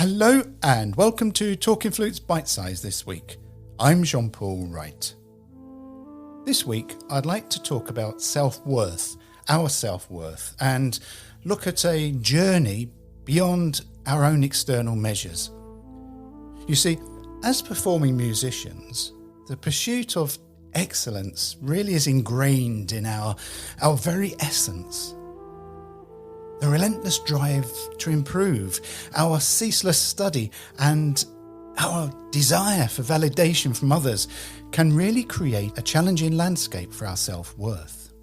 Hello and welcome to Talking Flute's Bite Size this week. I'm Jean-Paul Wright. This week I'd like to talk about self-worth, our self-worth, and look at a journey beyond our own external measures. You see, as performing musicians, the pursuit of excellence really is ingrained in our very essence. The relentless drive to improve, our ceaseless study, and our desire for validation from others can really create a challenging landscape for our self-worth.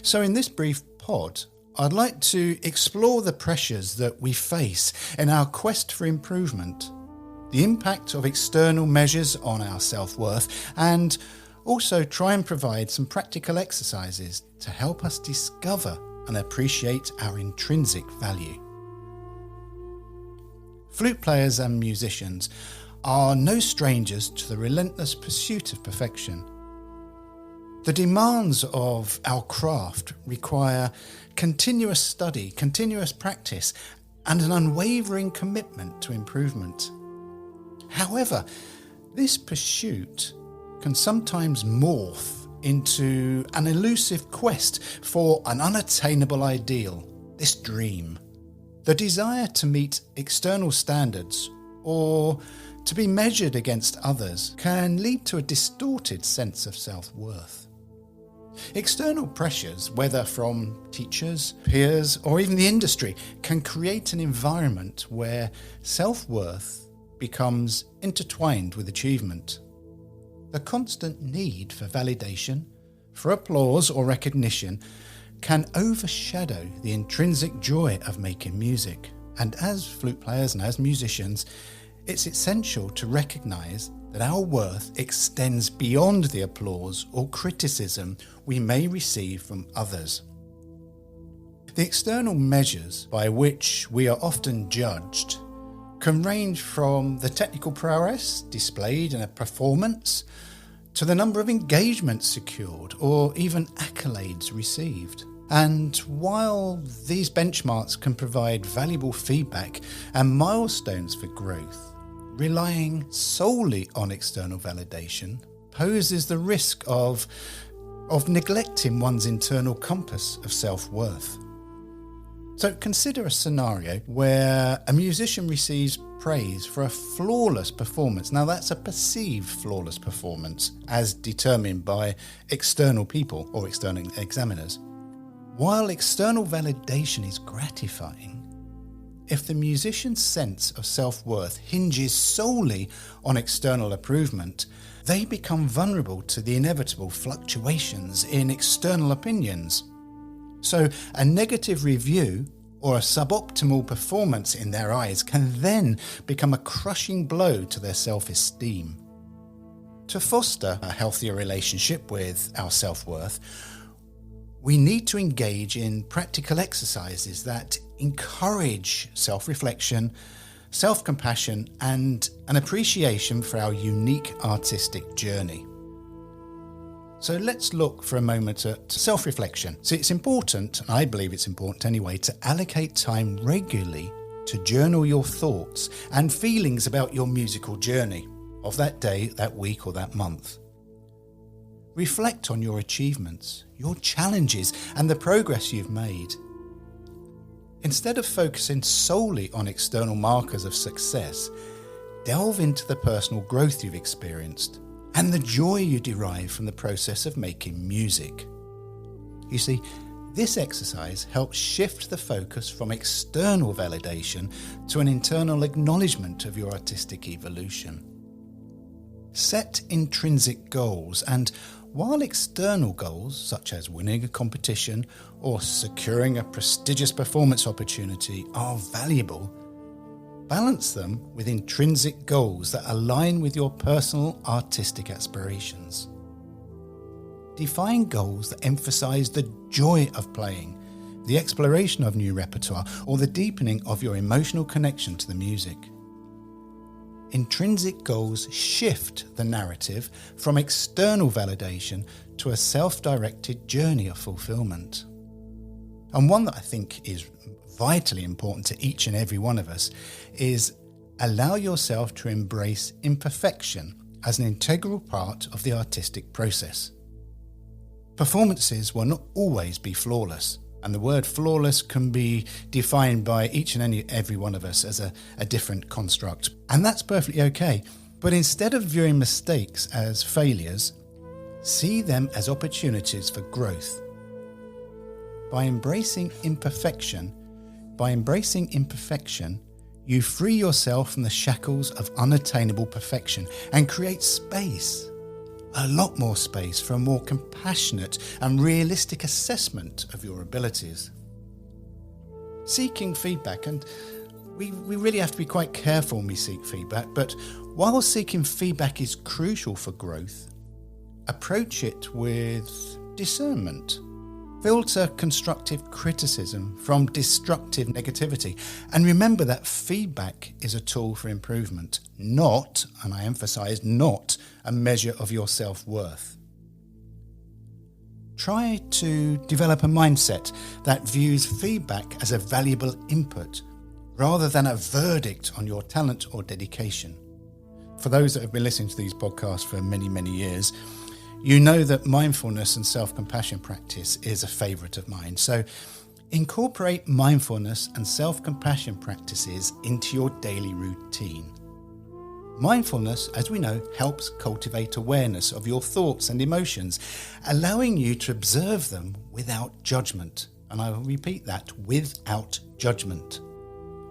So in this brief pod, I'd like to explore the pressures that we face in our quest for improvement, the impact of external measures on our self-worth, and also try and provide some practical exercises to help us discover and appreciate our intrinsic value. Flute players and musicians are no strangers to the relentless pursuit of perfection. The demands of our craft require continuous study, continuous practice, and an unwavering commitment to improvement. However, this pursuit can sometimes morph into an elusive quest for an unattainable ideal, this dream. The desire to meet external standards or to be measured against others can lead to a distorted sense of self-worth. External pressures, whether from teachers, peers, or even the industry, can create an environment where self-worth becomes intertwined with achievement. The constant need for validation, for applause or recognition, can overshadow the intrinsic joy of making music. And as flute players and as musicians, it's essential to recognise that our worth extends beyond the applause or criticism we may receive from others. The external measures by which we are often judged can range from the technical prowess displayed in a performance to the number of engagements secured or even accolades received. And while these benchmarks can provide valuable feedback and milestones for growth, relying solely on external validation poses the risk of neglecting one's internal compass of self-worth. So consider a scenario where a musician receives praise for a flawless performance. Now that's a perceived flawless performance as determined by external people or external examiners. While external validation is gratifying, if the musician's sense of self-worth hinges solely on external approval, they become vulnerable to the inevitable fluctuations in external opinions. So a negative review or a suboptimal performance in their eyes can then become a crushing blow to their self-esteem. To foster a healthier relationship with our self-worth, we need to engage in practical exercises that encourage self-reflection, self-compassion, and an appreciation for our unique artistic journey. So let's look for a moment at self-reflection. So it's important, I believe it's important anyway, to allocate time regularly to journal your thoughts and feelings about your musical journey of that day, that week, or that month. Reflect on your achievements, your challenges, and the progress you've made. Instead of focusing solely on external markers of success, delve into the personal growth you've experienced and the joy you derive from the process of making music. You see, this exercise helps shift the focus from external validation to an internal acknowledgement of your artistic evolution. Set intrinsic goals, and while external goals, such as winning a competition or securing a prestigious performance opportunity, are valuable, balance them with intrinsic goals that align with your personal artistic aspirations. Define goals that emphasize the joy of playing, the exploration of new repertoire, or the deepening of your emotional connection to the music. Intrinsic goals shift the narrative from external validation to a self-directed journey of fulfillment. And one that I think is vitally important to each and every one of us is allow yourself to embrace imperfection as an integral part of the artistic process. Performances will not always be flawless, and the word flawless can be defined by each and every one of us as a different construct. And that's perfectly okay. But instead of viewing mistakes as failures, see them as opportunities for growth. By embracing imperfection, you free yourself from the shackles of unattainable perfection and create space, a lot more space, for a more compassionate and realistic assessment of your abilities. Seeking feedback, and we really have to be quite careful when we seek feedback, but while seeking feedback is crucial for growth, approach it with discernment. Filter constructive criticism from destructive negativity. And remember that feedback is a tool for improvement, not, and I emphasize, not a measure of your self-worth. Try to develop a mindset that views feedback as a valuable input rather than a verdict on your talent or dedication. For those that have been listening to these podcasts for many, many years, you know that mindfulness and self-compassion practice is a favourite of mine. So incorporate mindfulness and self-compassion practices into your daily routine. Mindfulness, as we know, helps cultivate awareness of your thoughts and emotions, allowing you to observe them without judgment. And I will repeat that, without judgment.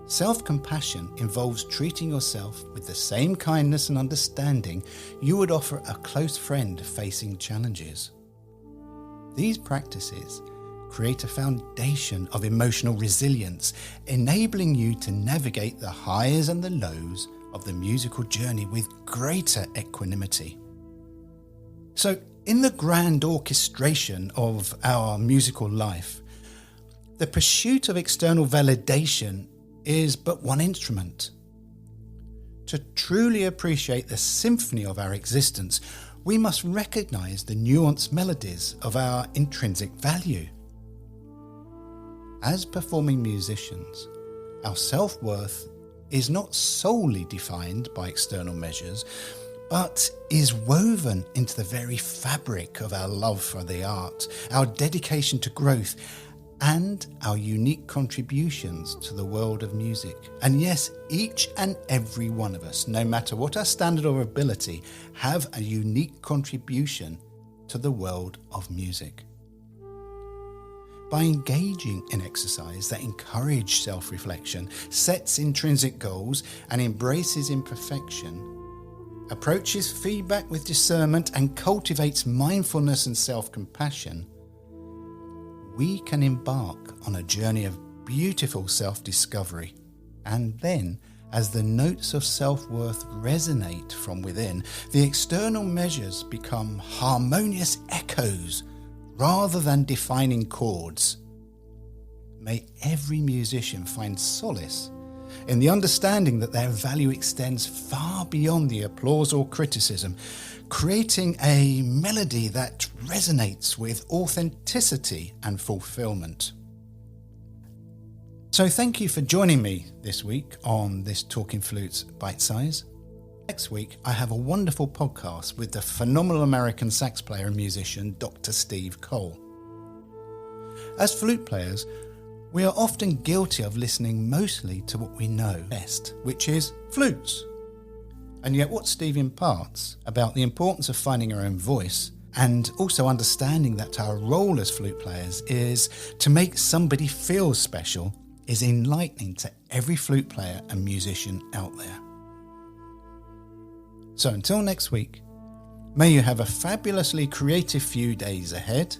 Self-compassion involves treating yourself with the same kindness and understanding you would offer a close friend facing challenges. These practices create a foundation of emotional resilience, enabling you to navigate the highs and the lows of the musical journey with greater equanimity. So, in the grand orchestration of our musical life, the pursuit of external validation is but one instrument. To truly appreciate the symphony of our existence, we must recognize the nuanced melodies of our intrinsic value. As performing musicians, our self-worth is not solely defined by external measures, but is woven into the very fabric of our love for the art, our dedication to growth, and our unique contributions to the world of music. And yes, each and every one of us, no matter what our standard or ability, have a unique contribution to the world of music. By engaging in exercise that encourages self-reflection, sets intrinsic goals, and embraces imperfection, approaches feedback with discernment, and cultivates mindfulness and self-compassion, we can embark on a journey of beautiful self-discovery. And then, as the notes of self-worth resonate from within, the external measures become harmonious echoes rather than defining chords. May every musician find solace in the understanding that their value extends far beyond the applause or criticism, creating a melody that resonates with authenticity and fulfillment. So thank you for joining me this week on this Talking Flutes Bite Size. Next week, I have a wonderful podcast with the phenomenal American sax player and musician, Dr. Steve Cole. As flute players, we are often guilty of listening mostly to what we know best, which is flutes. And yet what Steve imparts about the importance of finding our own voice and also understanding that our role as flute players is to make somebody feel special is enlightening to every flute player and musician out there. So until next week, may you have a fabulously creative few days ahead.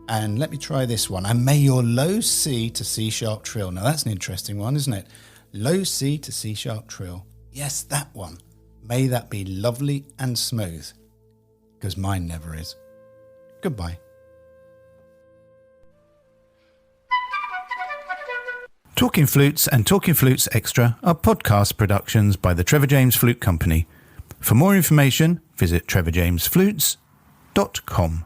And let me try this one. And may your low C to C sharp trill. Now that's an interesting one, isn't it? Low C to C sharp trill. Yes, that one. May that be lovely and smooth, because mine never is. Goodbye. Talking Flutes and Talking Flutes Extra are podcast productions by the Trevor James Flute Company. For more information, visit trevorjamesflutes.com.